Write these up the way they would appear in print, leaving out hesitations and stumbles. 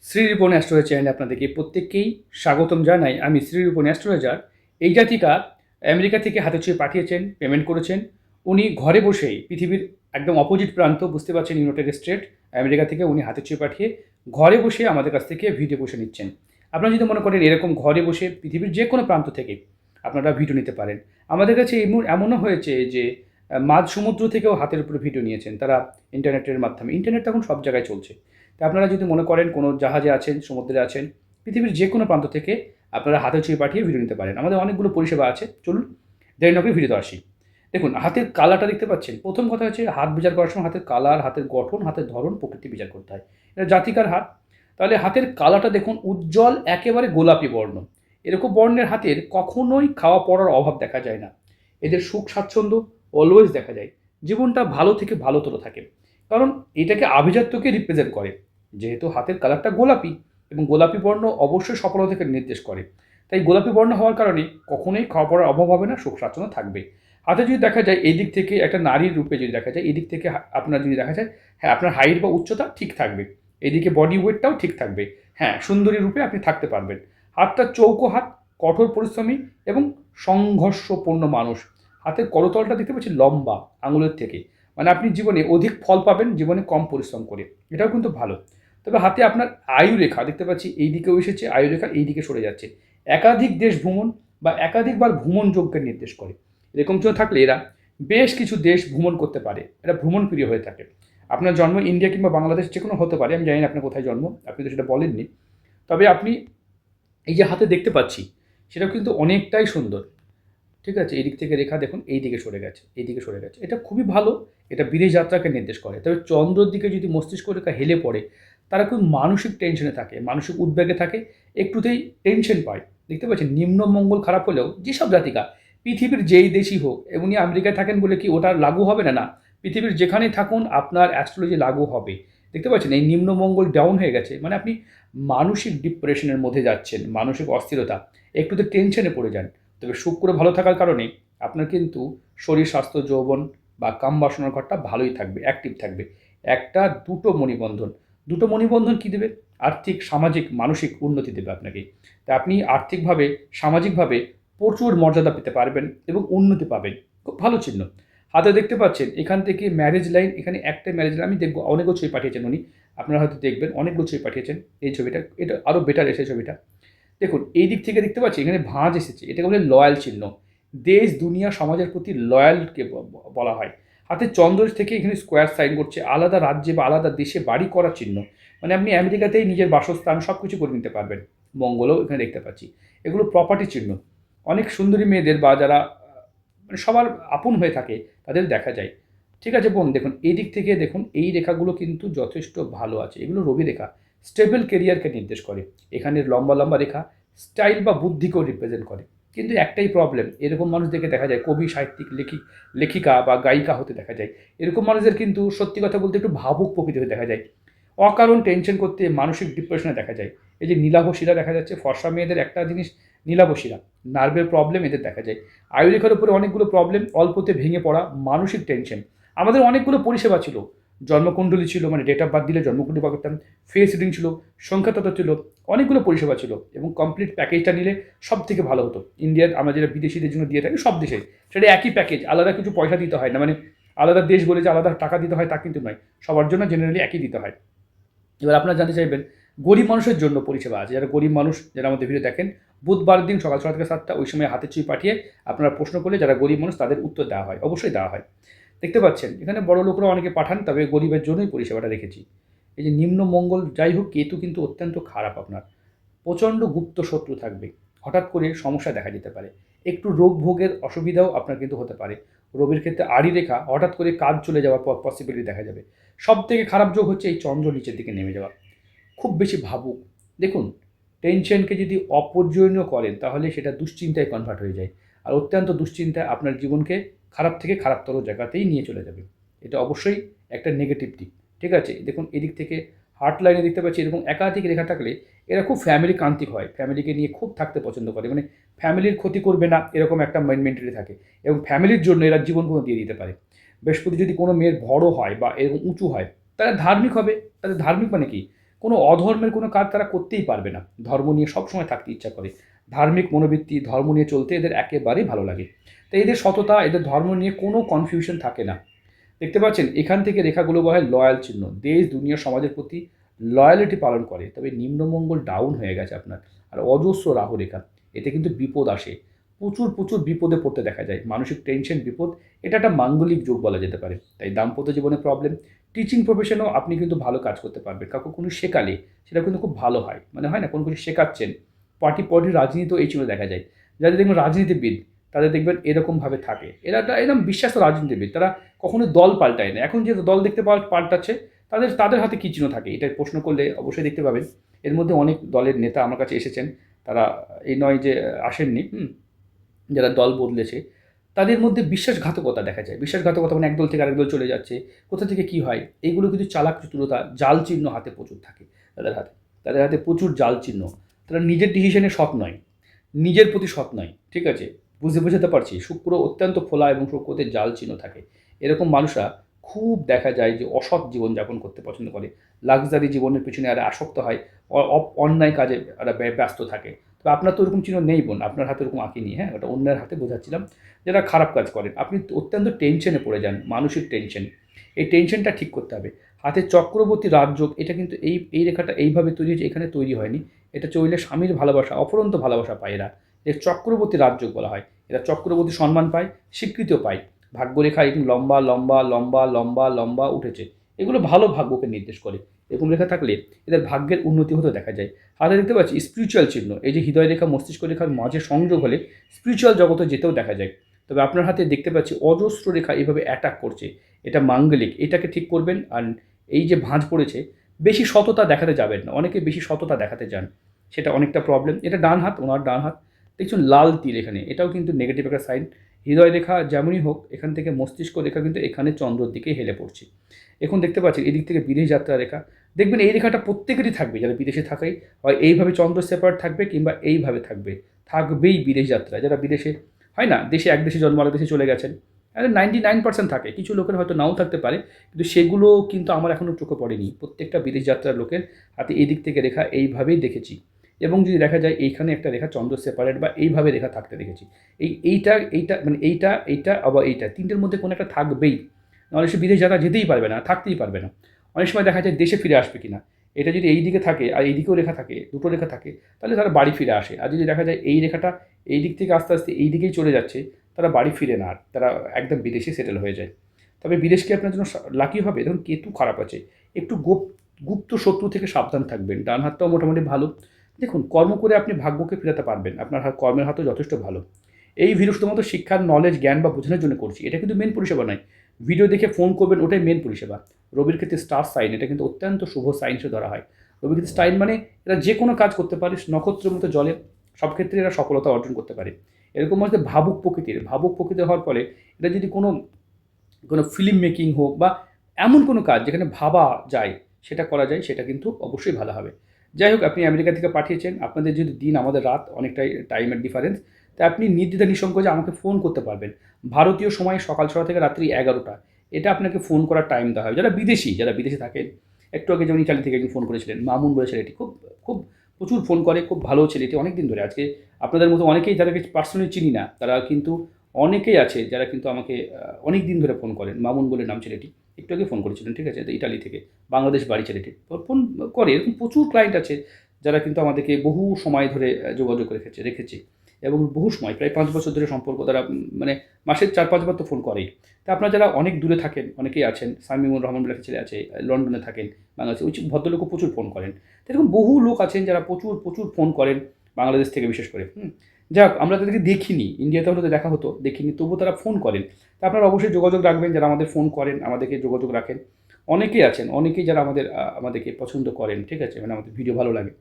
Shri Ripon astrology চ্যানেলে আপনাদেরকে প্রত্যেককেই স্বাগতম জানাই। আমি শ্রীরিপন অ্যাস্ট্রোলজার। এই জাতিকা আমেরিকা থেকে হাতে ছুঁয়ে পাঠিয়েছেন, পেমেন্ট করেছেন। উনি ঘরে বসেই পৃথিবীর একদম অপোজিট প্রান্ত, বুঝতে পারছেন, ইউনাইটেড স্টেট আমেরিকা থেকে উনি হাতে ছুঁয়ে পাঠিয়ে ঘরে বসে আমাদের কাছ থেকে ভিডিও বসে নিচ্ছেন। আপনারা যদি মনে করেন এরকম ঘরে বসে পৃথিবীর যে কোনো প্রান্ত থেকে আপনারা ভিডিও নিতে পারেন। আমাদের কাছে এমনও হয়েছে যে মাঝ সমুদ্র থেকেও হাতের উপরে ভিডিও নিয়েছেন তারা, ইন্টারনেটের মাধ্যমে। ইন্টারনেট এখন সব জায়গায় চলছে। তা আপনারা যদি মনে করেন কোনো জাহাজে আছেন, সমুদ্রে আছেন, পৃথিবীর যে কোনো প্রান্ত থেকে আপনারা হাতে ছুঁয়ে পাঠিয়ে ভিডিও নিতে পারেন। আমাদের অনেকগুলো পরিষেবা আছে। চলুন দেরি না করে ভিডিওতে আসি। দেখুন, হাতের কালারটা দেখতে পাচ্ছেন। প্রথম কথা হচ্ছে, হাত বিচার করার সময় হাতের কালার, হাতের গঠন, হাতের ধরন, প্রকৃতি বিচার করতে হয়। এটা জাতিকার হাত। তাহলে হাতের কালারটা দেখুন, উজ্জ্বল একেবারে গোলাপি বর্ণ। এরকম বর্ণের হাতের কখনোই খাওয়া পড়ার অভাব দেখা যায় না। এদের সুখ স্বাচ্ছন্দ্য অলওয়েজ দেখা যায়। জীবনটা ভালো থেকে ভালোতর থাকে। কারণ এটাকে আভিজাত্যকে রিপ্রেজেন্ট করে। যেহেতু হাতের কালারটা গোলাপি এবং গোলাপি বর্ণ অবশ্যই সফলতাকে নির্দেশ করে, তাই গোলাপি বর্ণ হওয়ার কারণে কখনোই খাওয়া পড়ার অভাব হবে না, সুখ স্বাচ্ছন্দ্য থাকবে। হাতে যদি দেখা যায় এই দিক থেকে একটা নারীর রূপে যদি দেখা যায়, এই দিক থেকে আপনার যদি দেখা যায়, হ্যাঁ, আপনার হাইট বা উচ্চতা ঠিক থাকবে, এদিকে বডি ওয়েটটাও ঠিক থাকবে, হ্যাঁ, সুন্দরী রূপে আপনি থাকতে পারবেন। হাতটা চৌকো হাত, কঠোর পরিশ্রমী এবং সংঘর্ষপূর্ণ মানুষ। হাতের করতলটা দেখতে পাচ্ছি লম্বা আঙুলের থেকে, মানে আপনি জীবনে অধিক ফল পাবেন জীবনে কম পরিশ্রম করে, এটাও কিন্তু ভালো। তবে হাতে আপনার আয়ু রেখা দেখতে পাচ্ছি এই দিকেও এসেছে, আয়ু রেখা এই দিকে সরে যাচ্ছে। একাধিক দেশ ভ্রমণ বা একাধিকবার ভ্রমণ যোগ্যের নির্দেশ করে। এরকম কিছু থাকলে এরা বেশ কিছু দেশ ভ্রমণ করতে পারে, এরা ভ্রমণ প্রিয় হয়ে থাকে। আপনার জন্ম ইন্ডিয়া কিংবা বাংলাদেশ যে কোনো হতে পারে, আমি জানি না আপনার কোথায় জন্ম, আপনি তো সেটা বলেননি। তবে আপনি এই যে হাতে দেখতে পাচ্ছি সেটাও কিন্তু অনেকটাই সুন্দর। ঠিক আছে, এই দিক থেকে রেখা দেখুন এই দিকে সরে গেছে, এই দিকে সরে গেছে, এটা খুবই ভালো। এটা বিদেশ যাত্রাকে নির্দেশ করে। তবে চন্দ্রর দিকে যদি মস্তিষ্ক রেখা হেলে পড়ে, তারা খুব মানসিক টেনশনে থাকে, মানসিক উদ্বেগে থাকে, একটুতেই টেনশন পায়। দেখতে পাচ্ছেন, নিম্ন মঙ্গল খারাপ হলেও যেসব জাতিকা পৃথিবীর যেই দেশই হোক, এমনি আমেরিকায় থাকেন বলে কি ওটা লাগু হবে না? না, পৃথিবীর যেখানেই থাকুন আপনার অ্যাস্ট্রোলজি লাগু হবে। দেখতে পাচ্ছেন এই নিম্ন মঙ্গল ডাউন হয়ে গেছে, মানে আপনি মানসিক ডিপ্রেশনের মধ্যে যাচ্ছেন, মানসিক অস্থিরতা, একটুতে টেনশনে পড়ে যান। তবে শুক্র ভালো থাকার কারণে আপনার কিন্তু শরীর স্বাস্থ্য যৌবন বা কাম বাসনার ঘরটা ভালোই থাকবে, অ্যাক্টিভ থাকবে। একটা দুটো মণিবন্ধন, দুটো মণিবন্ধন কী দেবে? আর্থিক, সামাজিক, মানসিক উন্নতি দেবে আপনাকে। তা আপনি আর্থিকভাবে, সামাজিকভাবে প্রচুর মর্যাদা পেতে পারবেন এবং উন্নতি পাবেন। খুব ভালো চিহ্ন। হাতে দেখতে পাচ্ছেন এখান থেকে ম্যারেজ লাইন, এখানে একটাই ম্যারেজ লাইন। আমি দেখবো অনেকগুলো ছবি পাঠিয়েছেন উনি, আপনারা হয়তো দেখবেন অনেকগুলো ছবি পাঠিয়েছেন। এই ছবিটা, এটা আরও বেটার এসে ছবিটা দেখুন, এই দিক থেকে দেখতে পাচ্ছি এখানে ভাঁজ এসেছে, এটাকে বলে লয়াল চিহ্ন। দেশ, দুনিয়া, সমাজের প্রতি লয়ালকে বলা হয়। হাতে চন্দ্র থেকে এখানে স্কোয়ার সাইন করছে, আলাদা রাজ্যে বা আলাদা দেশে বাড়ি করার চিহ্ন। মানে আপনি আমেরিকাতেই নিজের বাসস্থান সব কিছু করে নিতে পারবেন। মঙ্গলও এখানে দেখতে পাচ্ছি, এগুলো প্রপার্টি চিহ্ন। অনেক সুন্দরী মেয়েদের বা যারা মানে সবার আপন হয়ে থাকে তাদের দেখা যায়। ঠিক আছে বোন, দেখুন এই দিক থেকে দেখুন এই রেখাগুলো কিন্তু যথেষ্ট ভালো আছে, এগুলো রবি রেখা, স্টেবল কেরিয়ারকে নির্দেশ করে। এখানের লম্বা লম্বা রেখা স্টাইল বা বুদ্ধিকেও রিপ্রেজেন্ট করে। কিন্তু একটাই প্রবলেম, এরকম মানুষদেরকে দেখা যায় কবি, সাহিত্যিক, লেখিকা বা গায়িকা হতে দেখা যায়। এরকম মানুষদের কিন্তু সত্যি কথা বলতে একটু ভাবুক প্রকৃতি হয়ে দেখা যায়, অকারণ টেনশন করতে, মানসিক ডিপ্রেশনে দেখা যায়। এই যে নীলাভশিরা দেখা যাচ্ছে, ফর্সা মেয়েদের একটা জিনিস নীলাভশিরা, নার্ভের প্রবলেম এদের দেখা যায়। আয়ুরেখার উপরে অনেকগুলো প্রবলেম, অল্পতে ভেঙে পড়া, মানসিক টেনশন। আমাদের অনেকগুলো পরিষেবা ছিল, জন্মকুণ্ডলী ছিল, মানে ডেট অফ বার্থ দিলে জন্মকুণ্ডলী পাওয়া করতাম, ফেস রিডিং ছিল, সংখ্যাতত্ত্ব ছিল, অনেকগুলো পরিষেবা ছিল। এবং কমপ্লিট প্যাকেজটা নিলে সব থেকে ভালো হতো। ইন্ডিয়ার আমরা যেটা বিদেশিদের জন্য দিয়ে থাকি সব দেশে, সেটা একই প্যাকেজ, আলাদা কিছু পয়সা দিতে হয় না। মানে আলাদা দেশ বলে যে আলাদা টাকা দিতে হয় তা কিন্তু নয়, সবার জন্য জেনারেলি একই দিতে হয়। এবার আপনারা জানতে চাইবেন, গরিব মানুষের জন্য পরিষেবা আছে। যারা গরিব মানুষ, যারা আমাদের ভিডিও দেখেন, বুধবার দিন সকাল 6টা থেকে 7টা ওই সময় হাতে ছুঁয়ে পাঠিয়ে আপনারা প্রশ্ন করলে যারা গরিব মানুষ তাদের উত্তর দেওয়া হয়, অবশ্যই দেওয়া হয়। দেখতে পাচ্ছেন এখানে বড় লোকরা অনেকে পাঠান, তবে গরিবের জন্যই পরিষেবাটা রেখেছি। এই যে নিম্ন মঙ্গল, যাই হোক, কেতু কিন্তু অত্যন্ত খারাপ আপনার, প্রচণ্ড গুপ্ত শত্রু থাকবে, হঠাৎ করে সমস্যা দেখা যেতে পারে, একটু রোগ ভোগের অসুবিধাও আপনার কিন্তু হতে পারে। রবির ক্ষেত্রে আড়ি রেখা, হঠাৎ করে কাজ চলে যাওয়ার পসিবিলিটি দেখা যাবে। সব থেকে খারাপ যোগ হচ্ছে এই চন্দ্র নিচের দিকে নেমে যাওয়া, খুব বেশি ভাবুক। দেখুন, টেনশনকে যদি অপ্রয়োজনীয় করেন তাহলে সেটা দুশ্চিন্তায় কনভার্ট হয়ে যায়, আর অত্যন্ত দুশ্চিন্তা আপনার জীবনকে খারাপ থেকে খারাপতর জায়গাতেই নিয়ে চলে যাবে। এটা অবশ্যই একটা নেগেটিভ দিক। ঠিক আছে, দেখুন এদিক থেকে হার্ট লাইনে দেখতে পাচ্ছি এরকম একাধিক রেখা থাকলে এরা খুব ফ্যামিলি কান্তিক হয়, ফ্যামিলিকে নিয়ে খুব থাকতে পছন্দ করে, মানে ফ্যামিলির ক্ষতি করবে না এরকম একটা মেন্টালি থাকে, এবং ফ্যামিলির জন্য এরা জীবন কোনো দিয়ে দিতে পারে। বৃহস্পতি যদি কোনো মেয়ের বড় হয় বা এরকম উঁচু হয়, তারা ধার্মিক হবে। তাদের ধার্মিক মানে কি, কোনো অধর্মের কোনো কাজ তারা করতেই পারবে না। ধর্ম নিয়ে সবসময় থাকতে ইচ্ছা করে, ধার্মিক মনোবৃত্তি, ধর্ম নিয়ে চলতে এদের একেবারেই ভালো লাগে। তো এদের সততা, এদের ধর্ম নিয়ে কোনো কনফিউশন থাকে না। দেখতে পাচ্ছেন এখান থেকে রেখাগুলো বলা হয় লয়াল চিহ্ন, দেশ দুনিয়া সমাজের প্রতি লয়ালিটি পালন করে। তবে নিম্নমঙ্গল ডাউন হয়ে গেছে আপনার, আর অজস্র রাহু রেখা, এতে কিন্তু বিপদ আসে, প্রচুর প্রচুর বিপদে পড়তে দেখা যায়, মানসিক টেনশন, বিপদ। এটা একটা মাঙ্গলিক যোগ বলা যেতে পারে। তাই দাম্পত্য জীবনে প্রবলেম, টিচিং প্রফেশনেও আপনি কিন্তু ভালো কাজ করতে পারবেন, কাউকে কোনো শেখালে সেটা কিন্তু খুব ভালো হয়, মানে হয় না কোনো কিছু শেখাচ্ছেন। পার্টি রাজনীতিও এই চিহ্ন দেখা যায়। যাদের দেখবেন রাজনীতিবিদ, তাদের দেখবেন এরকমভাবে থাকে, এরা একটা একদম বিশ্বাস রাজনীতিবিদ, তারা কখনো দল পাল্টায় না। এখন যে দল দেখতে পাল্টাচ্ছে, তাদের তাদের হাতে কী চিহ্ন থাকে, এটা প্রশ্ন করলে অবশ্যই দেখতে পাবেন। এর মধ্যে অনেক দলের নেতা আমার কাছে এসেছেন, তারা এই নয় যে আসেননি, যারা দল বদলেছে, তাদের মধ্যে বিশ্বাসঘাতকতা দেখা যায়। বিশ্বাসঘাতকতা মানে একদল থেকে আরেক দল চলে যাচ্ছে, কোথা থেকে কী হয়, এইগুলো কিন্তু চালাক চতুরতা, জাল চিহ্ন হাতে প্রচুর থাকে তাদের হাতে প্রচুর জাল চিহ্ন। তারা নিজের ডিসিশনে সৎ নয়, নিজের প্রতি সৎ নয়, ঠিক আছে? বোঝাতে পারছি, শুক্র অত্যন্ত ফোলা এবং শুক্রতে জাল চিহ্ন থাকে। এরকম মানুষরা খুব দেখা যায় যে অসৎ জীবনযাপন করতে পছন্দ করে, লাক্সারি জীবনের পেছনে আর আসক্ত হয়, অন্যায় কাজে এরা ব্যস্ত থাকে। তো আপনার তো ওরকম চিহ্ন নেই বোন, আপনার হাতে ওরকম আঁকিনি, হ্যাঁ, ওটা অন্যের হাতে বোঝাচ্ছিলাম। যারা খারাপ কাজ করেন, আপনি অত্যন্ত টেনশনে পড়ে যান, মানসিক টেনশন, এই টেনশনটা ঠিক করতে হবে। হাতে চক্রবর্তী রাজযোগ, এটা কিন্তু এই রেখাটা এইভাবে তৈরি হয়েছে, এখানে তৈরি হয়নি। এটা চললে স্বামীর ভালোবাসা, অফুরন্ত ভালোবাসা পায় এরা, এর চক্রবর্তী রাজযোগ বলা হয়। এরা চক্রবর্তী সম্মান পায়, স্বীকৃতিও পায়। ভাগ্যরেখা এরকম লম্বা লম্বা লম্বা লম্বা লম্বা উঠেছে, এগুলো ভালো ভাগ্যকে নির্দেশ করে। এরকম রেখা থাকলে এদের ভাগ্যের উন্নতি হতে দেখা যায়। হাতে দেখতে পাচ্ছি স্পিরিচুয়াল চিহ্ন, এই যে হৃদয় রেখা মস্তিষ্ক রেখার মাঝে সংযোগ হলে স্পিরিচুয়াল জগতে যেতেও দেখা যায়। তবে আপনার হাতে দেখতে পাচ্ছি অজস্র রেখা এইভাবে অ্যাটাক করছে, এটা মাঙ্গলিক, এটাকে ঠিক করবেন। আর এই যে ভাঁজ পড়েছে, বেশি সততা দেখাতে যাবেন না, অনেকে বেশি সততা দেখাতে যান, সেটা অনেকটা প্রবলেম। এটা ডান হাত, ওনার ডান হাত, দেখছেন লাল তিল এখানে, এটাও কিন্তু নেগেটিভ একটা সাইন। হৃদয় রেখা যেমনই হোক, এখান থেকে মস্তিষ্ক রেখা কিন্তু এখানে চন্দ্রর দিকে হেলে পড়ছে। এখন দেখতে পাচ্ছেন এদিক থেকে বিদেশ যাত্রা রেখা, দেখবেন এই রেখাটা প্রত্যেকেরই থাকবে, যারা বিদেশে থাকাই হয় এইভাবে চন্দ্র সেপারেট থাকবে, কিংবা এইভাবে থাকবেই বিদেশ যাত্রা। যারা বিদেশে হয় না, দেশে এক দেশে জন্ম আরেক দেশে চলে গেছেন, আরে 99% থাকে, কিছু লোকের হয়তো নাও থাকতে পারে, কিন্তু সেগুলো কিন্তু আমার এখনও চোখে পড়েনি। প্রত্যেকটা বিদেশ যাত্রার লোকের হাতে এই দিক থেকে রেখা এইভাবেই দেখেছি। এবং যদি দেখা যায় এইখানে একটা রেখা চন্দ্র সেপারেট বা এইভাবে রেখা থাকতে দেখেছি, এইটা মানে এইটা আবার এইটা, তিনটের মধ্যে কোনো একটা থাকবেই, নাহলে সে বিদেশ যাত্রা যেতেই পারবে না, থাকতেই পারবে না। অনেক সময় দেখা যায় দেশে ফিরে আসবে কিনা, এটা যদি এই দিকে থাকে আর এই দিকেও রেখা থাকে, দুটো রেখা থাকে, তাহলে তারা বাড়ি ফিরে আসে। আর যদি দেখা যায় এই রেখাটা এই দিক থেকে আস্তে আস্তে এই দিকেই চলে যাচ্ছে, তারা বাড়ি ফিরে না, আর তারা একদম বিদেশে সেটেল হয়ে যায়। তবে বিদেশ কি আপনার জন্য লাকি হবে? দেখুন কেতু খারাপ আছে, একটু গুপ্ত শত্রু থেকে সাবধান থাকবেন। ডান হাতটাও মোটামুটি ভালো। দেখুন কর্ম করে আপনি ভাগ্যকে ফেরাতে পারবেন, আপনার কর্মের হাতও যথেষ্ট ভালো। এই ভিডিও শুধুমাত্র শিক্ষার, নলেজ, জ্ঞান বা বোঝানোর জন্য করছি, এটা কিন্তু মেন পরিষেবা নয়। ভিডিও দেখে ফোন করবেন, ওটাই মেন পরিষেবা। রবির ক্ষেত্রে স্টার সাইন, এটা কিন্তু অত্যন্ত শুভ সাইন হিসেবে ধরা হয়। রবির ক্ষেত্রে সাইন মানে এরা যে কোনো কাজ করতে পারে, নক্ষত্রের মতো জলে সব ক্ষেত্রে এরা সফলতা অর্জন করতে পারে। এরকম মধ্যে ভাবুক প্রকৃতির হওয়ার ফলে এটা যদি কোনো কোনো ফিল্ম মেকিং হোক বা এমন কোনো কাজ যেখানে ভাবা যায়, সেটা করা যায়, সেটা কিন্তু অবশ্যই ভালো হবে। যাই হোক, আপনি আমেরিকা থেকে পাঠিয়েছেন, আপনাদের যদি দিন আমাদের রাত, অনেকটাই টাইমের ডিফারেন্স, তাই আপনি নির্দ্বিধা নিঃসংকোচে আমাকে ফোন করতে পারবেন। ভারতীয় সময় সকাল 6টা থেকে রাত্রি 11টা, এটা আপনাকে ফোন করার টাইম দেওয়া হয়। যারা বিদেশে থাকেন, একটু আগে যেমন ইটালি থেকে একজন ফোন করেছিলেন, মামুন বলে ছেলেটি, খুব খুব প্রচুর ফোন করে, খুব ভালো ছেলেটি, অনেক দিন ধরে। আজকে আপনাদের মতো অনেকেই, যাদেরকে পার্সোনালি চিনি না, তারা কিন্তু অনেকেই আছে যারা কিন্তু আমাকে অনেক দিন ধরে ফোন করেন। মামুন বলে নাম ছেলেটি, একটু আগে ফোন করেছিলেন, ঠিক আছে? তো ইটালি থেকে, বাংলাদেশ বাড়ি ছেলেটি, ফোন করে। এরকম প্রচুর ক্লায়েন্ট আছে যারা কিন্তু আমাদেরকে বহু সময় ধরে যোগাযোগ রেখেছে এবং বহু সময়, প্রায় 5 বছর ধরে সম্পর্ক, তারা মানে মাসের 4-5 বার তো ফোন করেই। তা আপনারা যারা অনেক দূরে থাকেন, অনেকেই আছেন, সামিমুর রহমান বলে একটা ছেলে আছে, লন্ডনে থাকেন, বাংলাদেশে, ওই ভদ্রলোকও প্রচুর ফোন করেন। তো এরকম বহু লোক আছেন যারা প্রচুর প্রচুর ফোন করেন, বাংলাদেশ থেকে বিশেষ করে। যাক, আমরা তাদেরকে দেখিনি, ইন্ডিয়াতে হলে তো দেখা হতো, দেখিনি, তবুও তারা ফোন করেন। তা আপনারা অবশ্যই যোগাযোগ রাখবেন, যারা আমাদের ফোন করেন, আমাদেরকে যোগাযোগ রাখেন। অনেকেই আছেন, অনেকেই যারা আমাদেরকে পছন্দ করেন, ঠিক আছে, মানে আমাদের ভিডিও ভালো লাগে।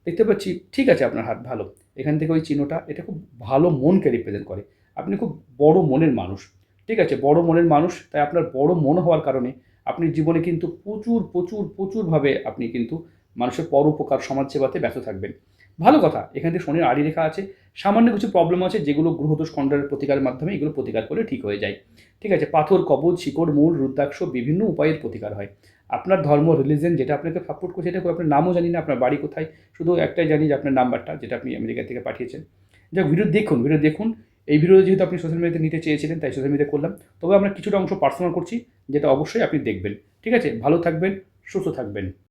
দেখতে পাচ্ছি, ঠিক আছে, আপনার হাত ভালো। এখান থেকে ওই চিহ্নটা, এটা খুব ভালো মনকে রিপ্রেজেন্ট করে। আপনি খুব বড় মনের মানুষ, ঠিক আছে, বড় মনের মানুষ। তাই আপনার বড় মন হওয়ার কারণে আপনি জীবনে কিন্তু প্রচুর প্রচুর প্রচুরভাবে আপনি কিন্তু মানুষের পরোপকার, সমাজসেবাতে ব্যস্ত থাকবেন। ভালো কথা, এখান থেকে শনির আড়ি রেখা আছে, সামান্য কিছু প্রবলেম আছে, যেগুলো গ্রহদোষ খণ্ডনের প্রতিকারের মাধ্যমে এগুলো প্রতিকার করে ঠিক হয়ে যায়, ঠিক আছে? পাথর, কবচ, শিকড়, মূল, রুদ্রাক্ষ, বিভিন্ন উপায়ের প্রতিকার হয়। আপনার ধর্ম রিলিজন যেটা আপনাকে সাপোর্ট করছে সেটা আপনার নামও জানি না, আপনার বাড়ি কোথায়, শুধু একটাই জানি যে আপনার নাম্বারটা যেটা আপনি আমেরিকা থেকে পাঠিয়েছেন। যাক, ভিডিও দেখুন। এই ভিডিও যেহেতু আপনি সোশ্যাল মিডিয়াতে নিতে চেয়েছিলেন তাই সোশ্যাল মিডিয়া করলাম। তবে আমরা কিছুটা অংশ পার্সোনাল করছি, যেটা অবশ্যই আপনি দেখবেন। ঠিক আছে? ভালো থাকবেন, সুস্থ থাকবেন।